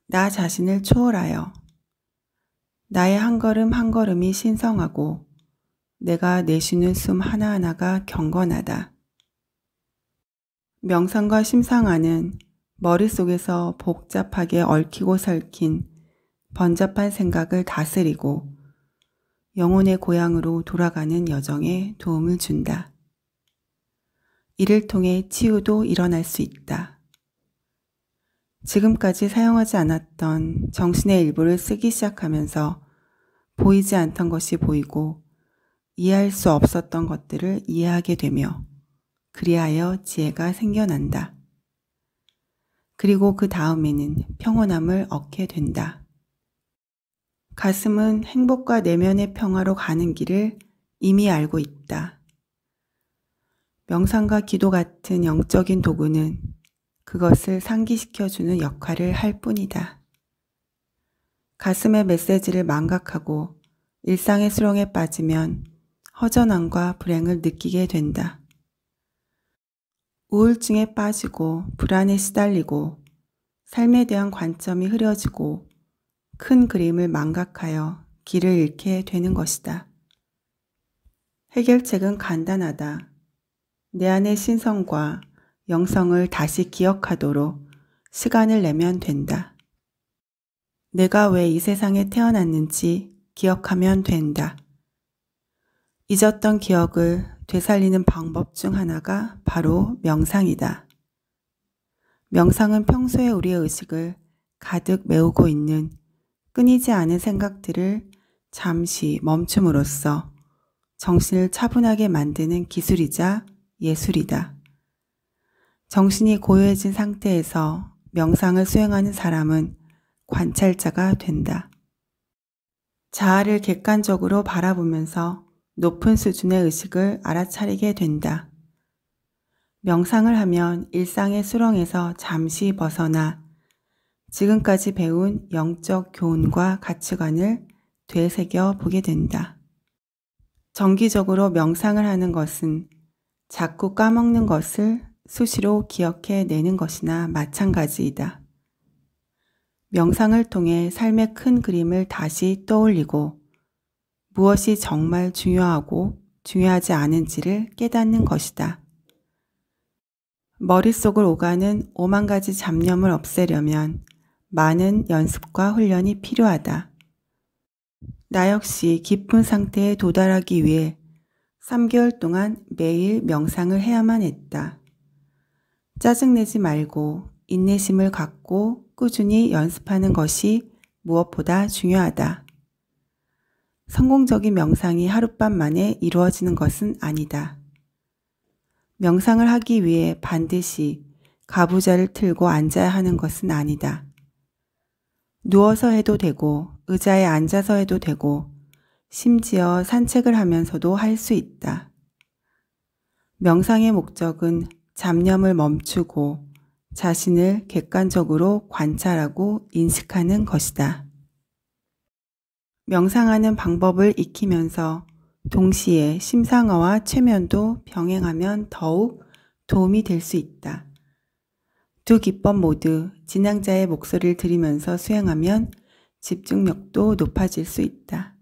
나 자신을 초월하여 나의 한 걸음 한 걸음이 신성하고 내가 내쉬는 숨 하나하나가 경건하다. 명상과 심상화는 머릿속에서 복잡하게 얽히고 설킨 번잡한 생각을 다스리고 영혼의 고향으로 돌아가는 여정에 도움을 준다. 이를 통해 치유도 일어날 수 있다. 지금까지 사용하지 않았던 정신의 일부를 쓰기 시작하면서 보이지 않던 것이 보이고 이해할 수 없었던 것들을 이해하게 되며 그리하여 지혜가 생겨난다. 그리고 그 다음에는 평온함을 얻게 된다. 가슴은 행복과 내면의 평화로 가는 길을 이미 알고 있다. 명상과 기도 같은 영적인 도구는 그것을 상기시켜주는 역할을 할 뿐이다. 가슴의 메시지를 망각하고 일상의 수렁에 빠지면 허전함과 불행을 느끼게 된다. 우울증에 빠지고 불안에 시달리고 삶에 대한 관점이 흐려지고 큰 그림을 망각하여 길을 잃게 되는 것이다. 해결책은 간단하다. 내 안의 신성과 영성을 다시 기억하도록 시간을 내면 된다. 내가 왜 이 세상에 태어났는지 기억하면 된다. 잊었던 기억을 되살리는 방법 중 하나가 바로 명상이다. 명상은 평소에 우리의 의식을 가득 메우고 있는 끊이지 않은 생각들을 잠시 멈춤으로써 정신을 차분하게 만드는 기술이자 예술이다. 정신이 고요해진 상태에서 명상을 수행하는 사람은 관찰자가 된다. 자아를 객관적으로 바라보면서 높은 수준의 의식을 알아차리게 된다. 명상을 하면 일상의 수렁에서 잠시 벗어나 지금까지 배운 영적 교훈과 가치관을 되새겨 보게 된다. 정기적으로 명상을 하는 것은 자꾸 까먹는 것을 수시로 기억해 내는 것이나 마찬가지이다. 명상을 통해 삶의 큰 그림을 다시 떠올리고 무엇이 정말 중요하고 중요하지 않은지를 깨닫는 것이다. 머릿속을 오가는 5만 가지 잡념을 없애려면 많은 연습과 훈련이 필요하다. 나 역시 깊은 상태에 도달하기 위해 3개월 동안 매일 명상을 해야만 했다. 짜증내지 말고 인내심을 갖고 꾸준히 연습하는 것이 무엇보다 중요하다. 성공적인 명상이 하룻밤 만에 이루어지는 것은 아니다. 명상을 하기 위해 반드시 가부좌를 틀고 앉아야 하는 것은 아니다. 누워서 해도 되고 의자에 앉아서 해도 되고 심지어 산책을 하면서도 할 수 있다. 명상의 목적은 잡념을 멈추고 자신을 객관적으로 관찰하고 인식하는 것이다. 명상하는 방법을 익히면서 동시에 심상화와 최면도 병행하면 더욱 도움이 될 수 있다. 두 기법 모두 진행자의 목소리를 들으면서 수행하면 집중력도 높아질 수 있다.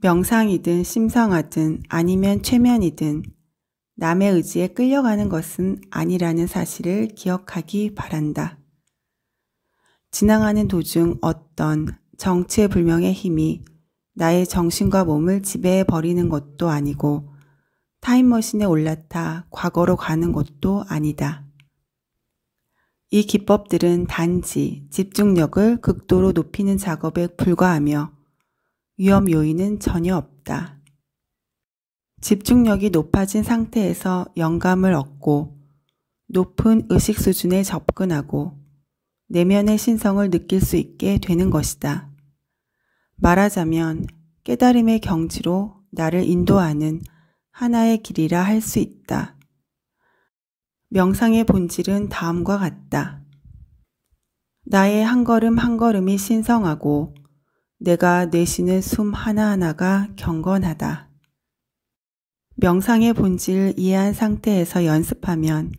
명상이든 심상화든 아니면 최면이든 남의 의지에 끌려가는 것은 아니라는 사실을 기억하기 바란다. 지나가는 도중 어떤 정체불명의 힘이 나의 정신과 몸을 지배해 버리는 것도 아니고 타임머신에 올라타 과거로 가는 것도 아니다. 이 기법들은 단지 집중력을 극도로 높이는 작업에 불과하며 위험 요인은 전혀 없다. 집중력이 높아진 상태에서 영감을 얻고 높은 의식 수준에 접근하고 내면의 신성을 느낄 수 있게 되는 것이다. 말하자면 깨달음의 경지로 나를 인도하는 하나의 길이라 할 수 있다. 명상의 본질은 다음과 같다. 나의 한 걸음 한 걸음이 신성하고 내가 내쉬는 숨 하나하나가 경건하다. 명상의 본질을 이해한 상태에서 연습하면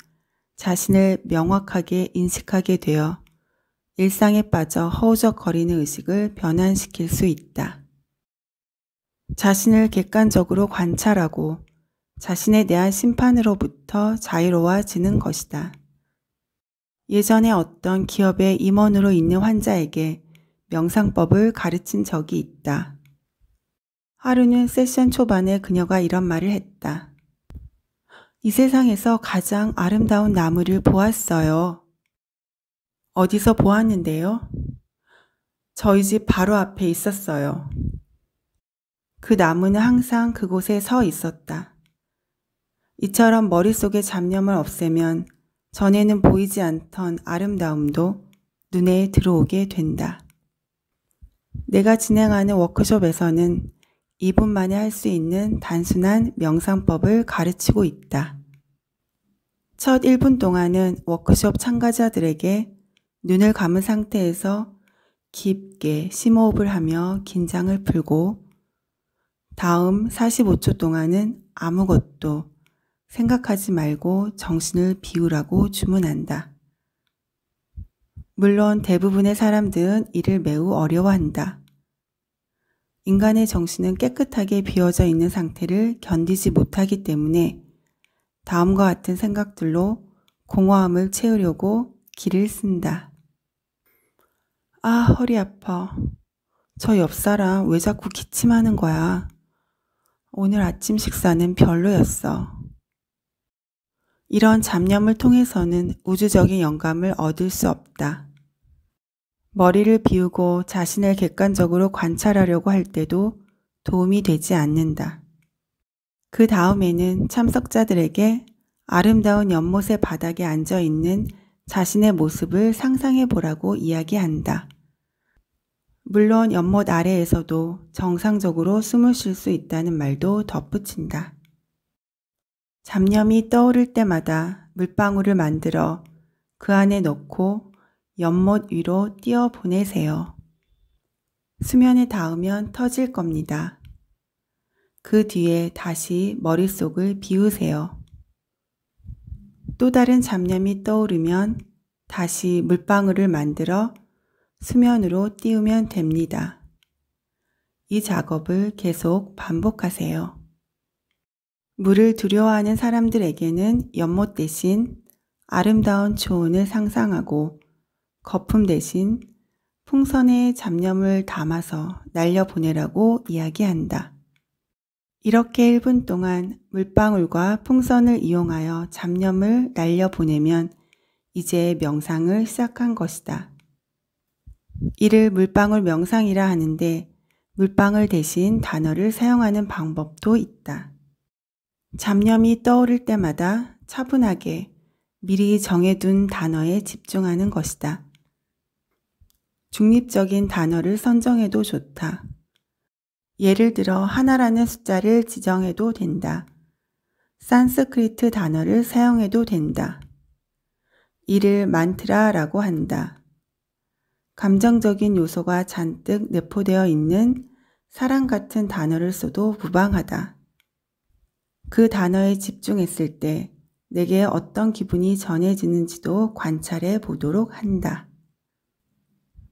자신을 명확하게 인식하게 되어 일상에 빠져 허우적거리는 의식을 변환시킬 수 있다. 자신을 객관적으로 관찰하고 자신에 대한 심판으로부터 자유로워지는 것이다. 예전에 어떤 기업의 임원으로 있는 환자에게 명상법을 가르친 적이 있다. 하루는 세션 초반에 그녀가 이런 말을 했다. 이 세상에서 가장 아름다운 나무를 보았어요. 어디서 보았는데요? 저희 집 바로 앞에 있었어요. 그 나무는 항상 그곳에 서 있었다. 이처럼 머릿속의 잡념을 없애면 전에는 보이지 않던 아름다움도 눈에 들어오게 된다. 내가 진행하는 워크숍에서는 2분 만에 할 수 있는 단순한 명상법을 가르치고 있다. 첫 1분 동안은 워크숍 참가자들에게 눈을 감은 상태에서 깊게 심호흡을 하며 긴장을 풀고 다음 45초 동안은 아무것도 생각하지 말고 정신을 비우라고 주문한다. 물론 대부분의 사람들은 이를 매우 어려워한다. 인간의 정신은 깨끗하게 비워져 있는 상태를 견디지 못하기 때문에 다음과 같은 생각들로 공허함을 채우려고 기를 쓴다. 아, 허리 아파. 저 옆사람 왜 자꾸 기침하는 거야. 오늘 아침 식사는 별로였어. 이런 잡념을 통해서는 우주적인 영감을 얻을 수 없다. 머리를 비우고 자신을 객관적으로 관찰하려고 할 때도 도움이 되지 않는다. 그 다음에는 참석자들에게 아름다운 연못의 바닥에 앉아 있는 자신의 모습을 상상해 보라고 이야기한다. 물론 연못 아래에서도 정상적으로 숨을 쉴 수 있다는 말도 덧붙인다. 잡념이 떠오를 때마다 물방울을 만들어 그 안에 넣고 연못 위로 띄어 보내세요. 수면에 닿으면 터질 겁니다. 그 뒤에 다시 머릿속을 비우세요. 또 다른 잡념이 떠오르면 다시 물방울을 만들어 수면으로 띄우면 됩니다. 이 작업을 계속 반복하세요. 물을 두려워하는 사람들에게는 연못 대신 아름다운 초원을 상상하고 거품 대신 풍선에 잡념을 담아서 날려보내라고 이야기한다. 이렇게 1분 동안 물방울과 풍선을 이용하여 잡념을 날려보내면 이제 명상을 시작한 것이다. 이를 물방울 명상이라 하는데 물방울 대신 단어를 사용하는 방법도 있다. 잡념이 떠오를 때마다 차분하게 미리 정해둔 단어에 집중하는 것이다. 중립적인 단어를 선정해도 좋다. 예를 들어 하나라는 숫자를 지정해도 된다. 산스크리트 단어를 사용해도 된다. 이를 만트라라고 한다. 감정적인 요소가 잔뜩 내포되어 있는 사랑 같은 단어를 써도 무방하다. 그 단어에 집중했을 때 내게 어떤 기분이 전해지는지도 관찰해 보도록 한다.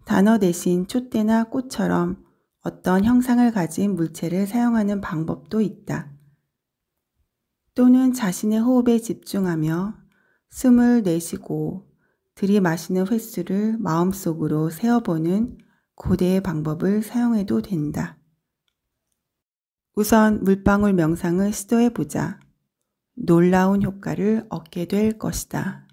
단어 대신 촛대나 꽃처럼 어떤 형상을 가진 물체를 사용하는 방법도 있다. 또는 자신의 호흡에 집중하며 숨을 내쉬고 들이마시는 횟수를 마음속으로 세어보는 고대의 방법을 사용해도 된다. 우선 물방울 명상을 시도해보자. 놀라운 효과를 얻게 될 것이다.